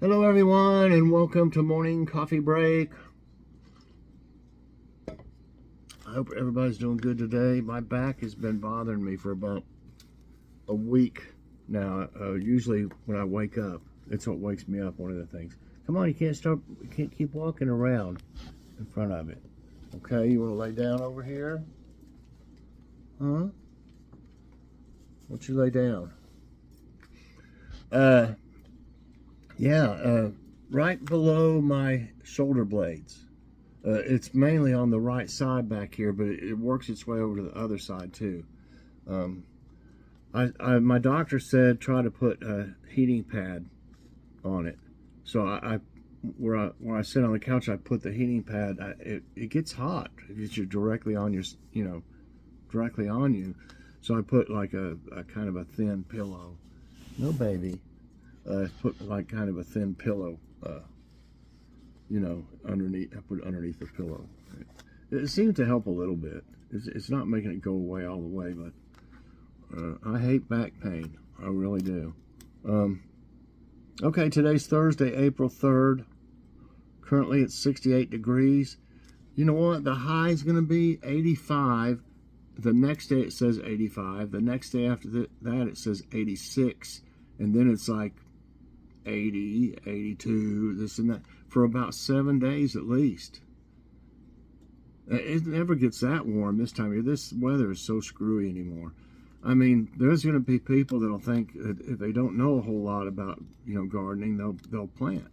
Hello everyone and welcome to morning coffee break. I hope everybody's doing good today. My back has been bothering me for about a week now. Usually when I wake up, it's what wakes me up, one of the things. Come on, you can't keep walking around in front of it. Okay, you want to lay down over here? Huh? Won't you lay down? Right below my shoulder blades. It's mainly on the right side back here, but it works its way over to the other side too. My doctor said try to put a heating pad on it. So where I sit on the couch, I put the heating pad. It gets hot if you're directly on your, directly on you. So I put like a kind of a thin pillow. No, baby. Put like kind of a thin pillow, underneath. I put it underneath the pillow. It seemed to help a little bit. It's not making it go away all the way, but I hate back pain. I really do. Okay, today's Thursday, April 3rd. Currently it's 68 degrees. You know what? The high is going to be 85. The next day it says 85. The next day after that it says 86. And then it's like 80, 82, this and that, for about 7 days at least. It never gets that warm this time of year. This weather is so screwy anymore. I mean, there's going to be people that'll think that if they don't know a whole lot about, gardening, they'll plant.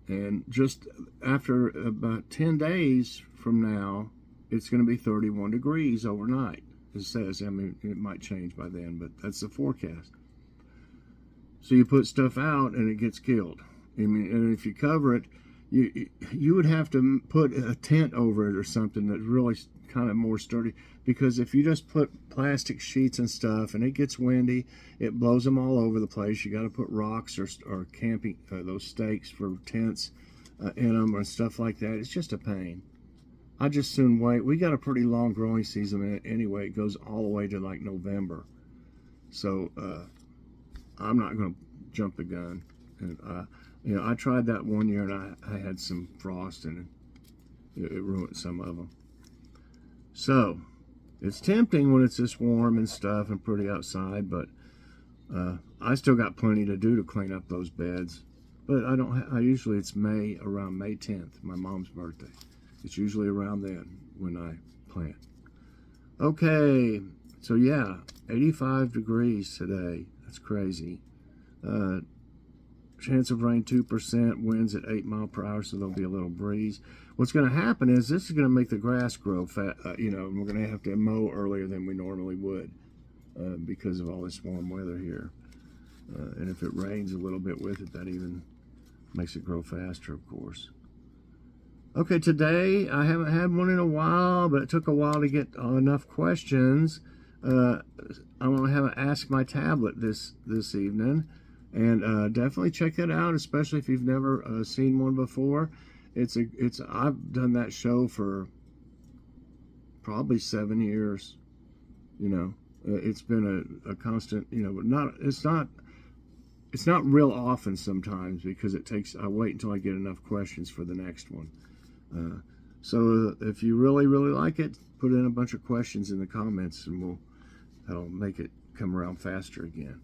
And just after about 10 days from now, it's going to be 31 degrees overnight. It says, I mean, it might change by then, but that's the forecast. So you put stuff out and it gets killed. I mean, and if you cover it, you would have to put a tent over it or something that's really kind of more sturdy. Because if you just put plastic sheets and stuff and it gets windy, it blows them all over the place. You got to put rocks or camping those stakes for tents in them or stuff like that. It's just a pain. I just soon wait. We got a pretty long growing season anyway. It goes all the way to like November. So I'm not going to jump the gun. And I tried that one year and I had some frost and it ruined some of them. So it's tempting when it's this warm and stuff and pretty outside, but I still got plenty to do to clean up those beds. But usually it's around May 10th, my mom's birthday. It's usually around then when I plant. Okay, so yeah, 85 degrees today. That's crazy. Chance of rain 2%, winds at 8 miles per hour, so there'll be a little breeze. What's going to happen is this is going to make the grass grow fat. We're going to have to mow earlier than we normally would because of all this warm weather here. And if it rains a little bit with it, that even makes it grow faster, of course. Okay, today I haven't had one in a while, but it took a while to get enough questions. I'm going to have an Ask My Tablet this evening, and definitely check that out, especially if you've never seen one before. I've done that show for probably 7 years. It's been a constant. But it's not real often sometimes because I wait until I get enough questions for the next one. So if you really like it, put in a bunch of questions in the comments and that'll make it come around faster again.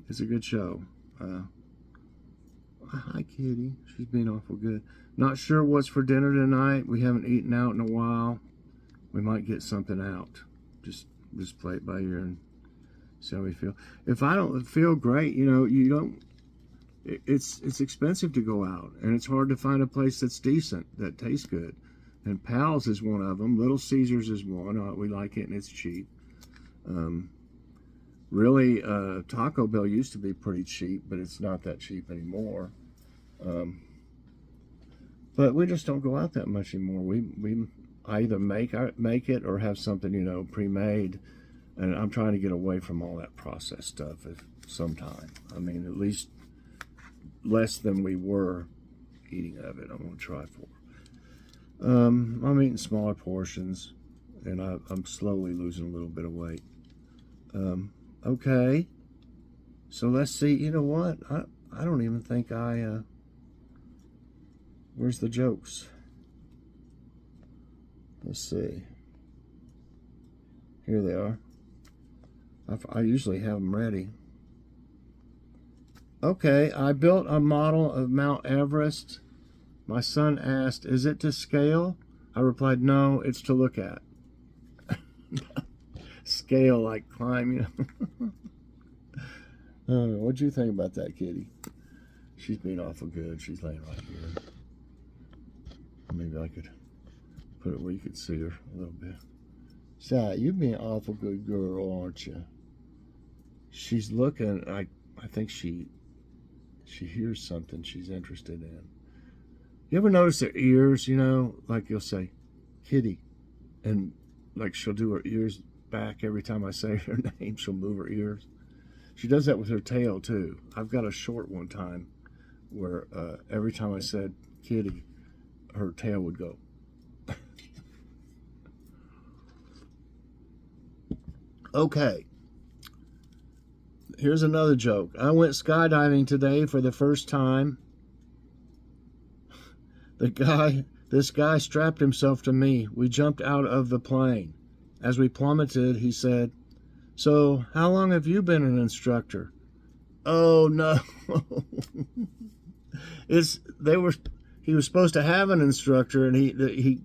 It's a good show. Hi, kitty. She's being awful good. Not sure what's for dinner tonight. We haven't eaten out in a while. We might get something out. Just play it by ear and see how we feel. If I don't feel great, you don't. It's expensive to go out, and it's hard to find a place that's decent, that tastes good. And Pal's is one of them. Little Caesars is one. We like it, and it's cheap. Really, Taco Bell used to be pretty cheap, but it's not that cheap anymore. But we just don't go out that much anymore. We either make it or have something, pre-made. And I'm trying to get away from all that processed stuff sometime. I mean, at least less than we were eating of it. I'm going to try for. I'm eating smaller portions, and I'm slowly losing a little bit of weight. Okay, so let's see. You know what? I don't even think where's the jokes? Let's see. Here they are. I usually have them ready. Okay, I built a model of Mount Everest. My son asked, "Is it to scale?" I replied, "No, it's to look at." Scale, like climb, you know. What'd you think about that, kitty? She's being awful good. She's laying right here. Maybe I could put it where you could see her a little bit. Shy, you've been an awful good girl, aren't you? She's looking. I think she hears something she's interested in. You ever notice her ears? You know, like you'll say, "Kitty," and like she'll do her ears back every time I say her name. She'll move her ears. She does that with her tail too. I've got a short one time where every time I said "Kitty," her tail would go. Okay. Here's another joke. I went skydiving today for the first time. This guy strapped himself to me. We jumped out of the plane. As we plummeted, he said, "So, how long have you been an instructor?" Oh no. He was supposed to have an instructor, and he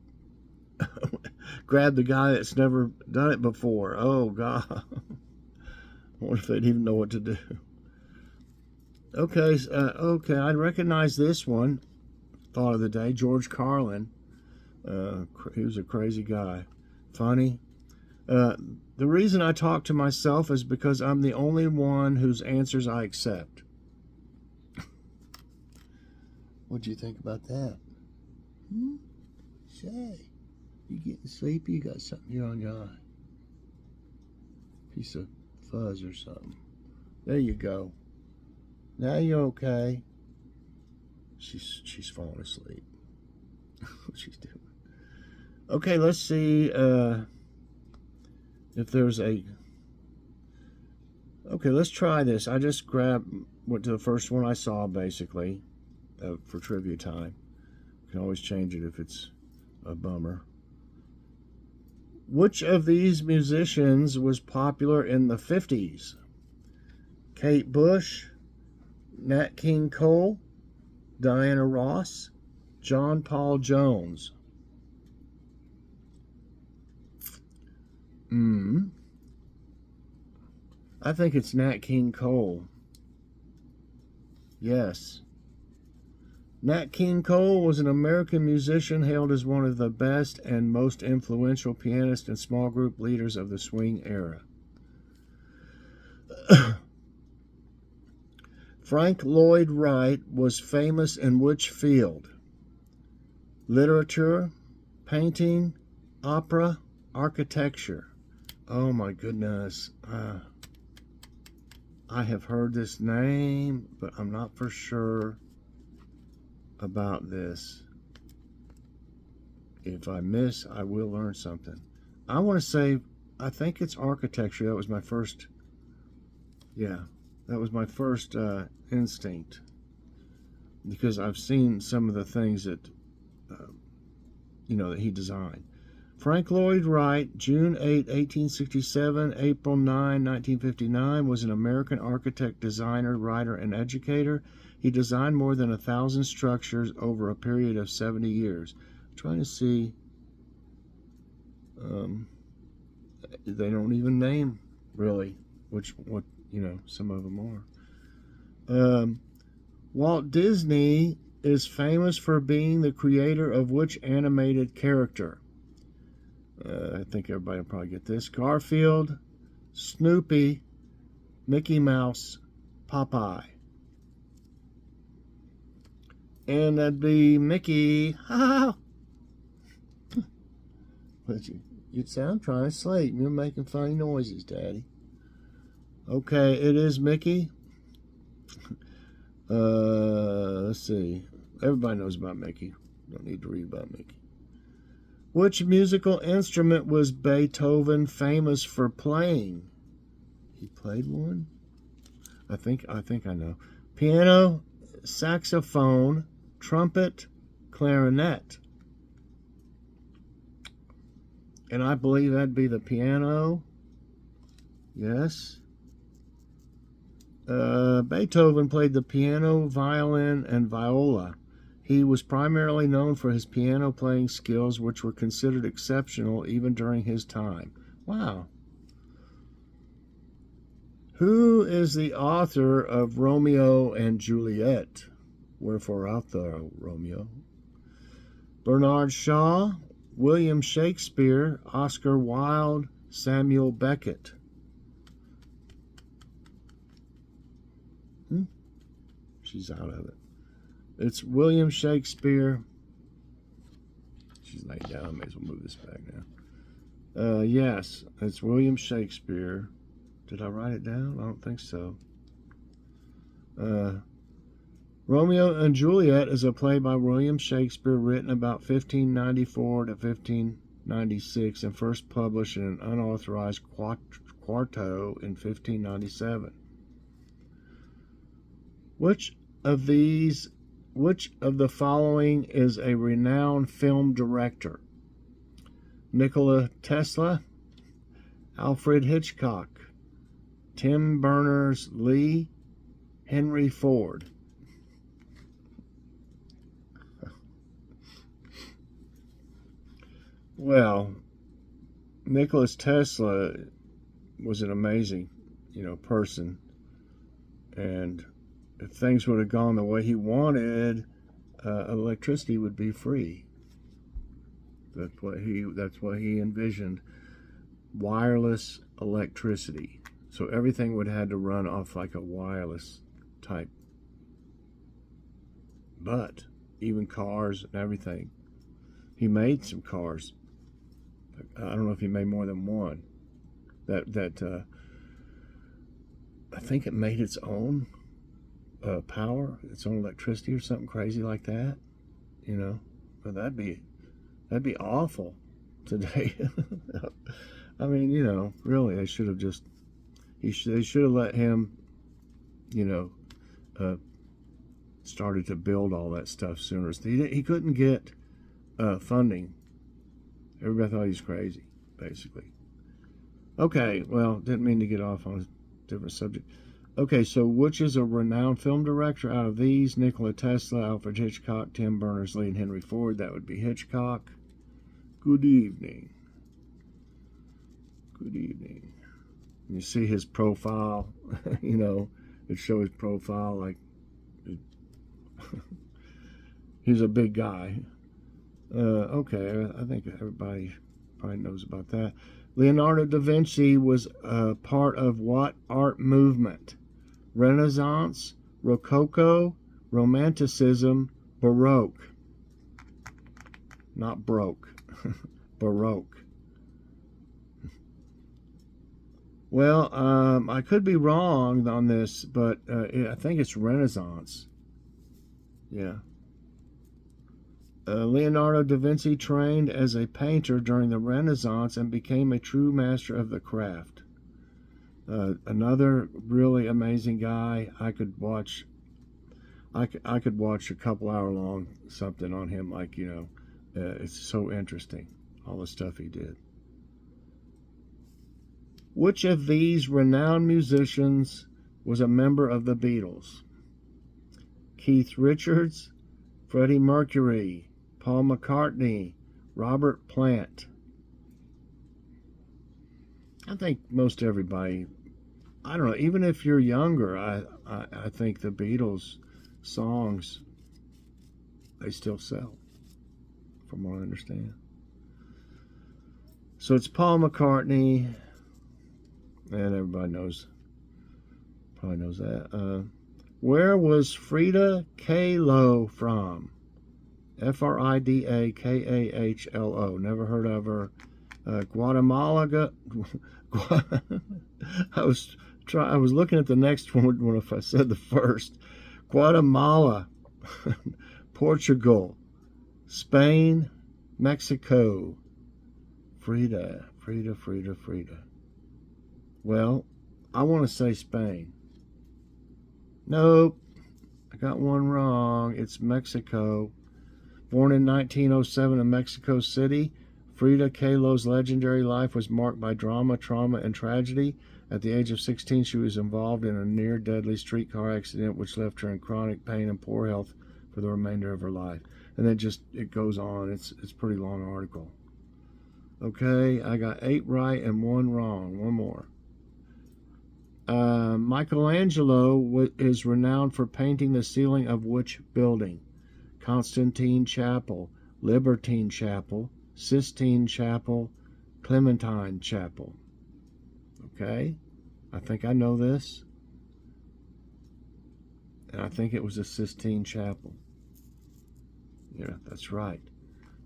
grabbed the guy that's never done it before. Oh God. I wonder if they'd even know what to do. Okay, I recognize this one. Thought of the day, George Carlin. He was a crazy guy. Funny. The reason I talk to myself is because I'm the only one whose answers I accept. What'd you think about that? Say, you getting sleepy? You got something here on your eye? Piece of fuzz or something. There you go. Now you're okay. She's falling asleep. What she's doing. Okay, let's see if there's a... Okay, let's try this. I just went to the first one I saw, basically, for trivia time. You can always change it if it's a bummer. Which of these musicians was popular in the 50s? Kate Bush, Nat King Cole, Diana Ross, John Paul Jones. I think it's Nat King Cole. Yes. Nat King Cole was an American musician hailed as one of the best and most influential pianists and small group leaders of the swing era. Frank Lloyd Wright was famous in which field? Literature, painting, opera, architecture. Oh my goodness. I have heard this name, but I'm not for sure about this. If I miss, I will learn something. I want to say, I think it's architecture. That was my first, that was my first instinct, because I've seen some of the things that, that he designed. Frank Lloyd Wright, June 8, 1867, April 9, 1959, was an American architect, designer, writer, and educator. He designed more than 1,000 structures over a period of 70 years. I'm trying to see. They don't even name, really, what some of them are. Walt Disney is famous for being the creator of which animated character? I think everybody will probably get this. Garfield, Snoopy, Mickey Mouse, Popeye. And that'd be Mickey. Ha! But you sound trying to sleep. You're making funny noises, Daddy. Okay, it is Mickey. Let's see. Everybody knows about Mickey. Don't need to read about Mickey. Which musical instrument was Beethoven famous for playing? He played one? I think I know. piano, saxophone, trumpet, clarinet. And I believe that'd be the piano. Yes. Beethoven played the piano, violin, and viola. He was primarily known for his piano playing skills, which were considered exceptional even during his time. Wow. Who is the author of Romeo and Juliet? Wherefore art thou, Romeo? Bernard Shaw, William Shakespeare, Oscar Wilde, Samuel Beckett. She's out of it. It's William Shakespeare. She's laid down. I may as well move this back now. Yes, it's William Shakespeare. Did I write it down? I don't think so. Romeo and Juliet is a play by William Shakespeare written about 1594 to 1596 and first published in an unauthorized quarto in 1597. Which of the following is a renowned film director? Nikola Tesla, Alfred Hitchcock, Tim Berners-Lee, Henry Ford. Well, Nikola Tesla was an amazing, person, and if things would have gone the way he wanted, electricity would be free. That's what he envisioned. Wireless electricity. So everything would have had to run off like a wireless type. But even cars and everything. He made some cars. I don't know if he made more than one. That I think it made its own power, its own electricity or something crazy like that, but that'd be awful today. I mean, really, they should have just they should have let him, started to build all that stuff sooner. He couldn't get funding. Everybody thought he was crazy, basically. Okay, well, didn't mean to get off on a different subject. Okay, so which is a renowned film director out of these? Nikola Tesla, Alfred Hitchcock, Tim Berners-Lee, and Henry Ford. That would be Hitchcock. Good evening. Good evening. You see his profile, it shows his profile like he's a big guy. Okay, I think everybody probably knows about that. Leonardo da Vinci was part of what art movement? Renaissance, Rococo, Romanticism, Baroque. Not broke. Baroque. Well, I could be wrong on this, but I think it's Renaissance. Yeah. Leonardo da Vinci trained as a painter during the Renaissance and became a true master of the craft. Another really amazing guy. I could watch a couple hour long something on him, like, it's so interesting, all the stuff he did. Which of these renowned musicians was a member of the Beatles? Keith Richards, Freddie Mercury, Paul McCartney, Robert Plant. I think most everybody, I don't know, even if you're younger, I think the Beatles songs, they still sell, from what I understand. So it's Paul McCartney, and everybody probably knows that. Where was Frida Kahlo from? F-R-I-D-A-K-A-H-L-O. Never heard of her. Guatemala. I was looking at the next one if I said the first. Guatemala, Portugal, Spain, Mexico. Frida. Well, I want to say Spain. Nope, got one wrong. It's Mexico. Born in 1907 in Mexico City, Frida Kahlo's legendary life was marked by drama, trauma, and tragedy. At the age of 16, she was involved in a near-deadly streetcar accident which left her in chronic pain and poor health for the remainder of her life. And then it goes on. It's a pretty long article. Okay, I got 8 right and 1 wrong. One more. Michelangelo is renowned for painting the ceiling of which building? Constantine Chapel, Libertine Chapel, Sistine Chapel, Clementine Chapel. Okay, I think I know this. And I think it was the Sistine Chapel. Yeah, that's right.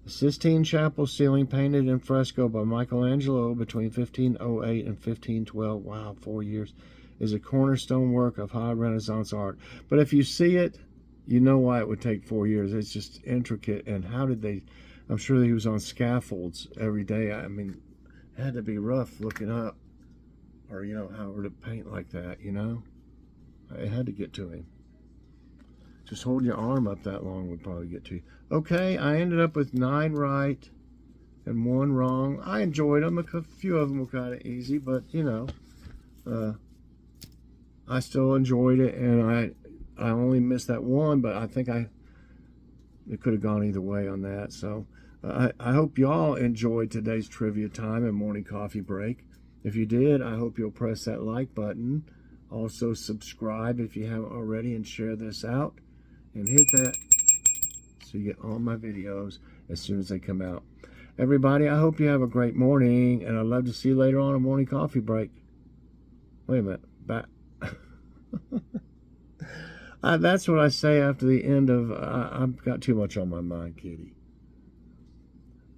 The Sistine Chapel ceiling, painted in fresco by Michelangelo between 1508 and 1512, wow, 4 years, is a cornerstone work of high Renaissance art. But if you see it, you know why it would take 4 years. It's just intricate. And how did they, I'm sure that he was on scaffolds every day. I mean, it had to be rough looking up, or, you know, how to paint like that, you know? It had to get to him. Just holding your arm up that long would probably get to you. Okay, I ended up with 9 right and 1 wrong. I enjoyed them. A few of them were kind of easy, but, you know, I still enjoyed it, and I only missed that one, but I think it could have gone either way on that. So I hope y'all enjoyed today's trivia time and morning coffee break. If you did, I hope you'll press that like button. Also subscribe if you haven't already, and share this out. And hit that so you get all my videos as soon as they come out. Everybody, I hope you have a great morning, and I'd love to see you later on a morning coffee break. Wait a minute. Back. That's what I say after the end of, I've got too much on my mind, kitty.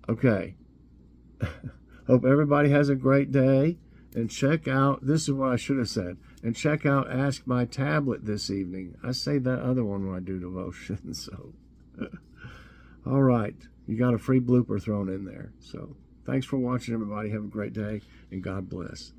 Okay. Hope everybody has a great day. And check out, this is what I should have said, and check out Ask My Tablet this evening. I say that other one when I do devotion, so. All right, you got a free blooper thrown in there. So thanks for watching, everybody. Have a great day, and God bless.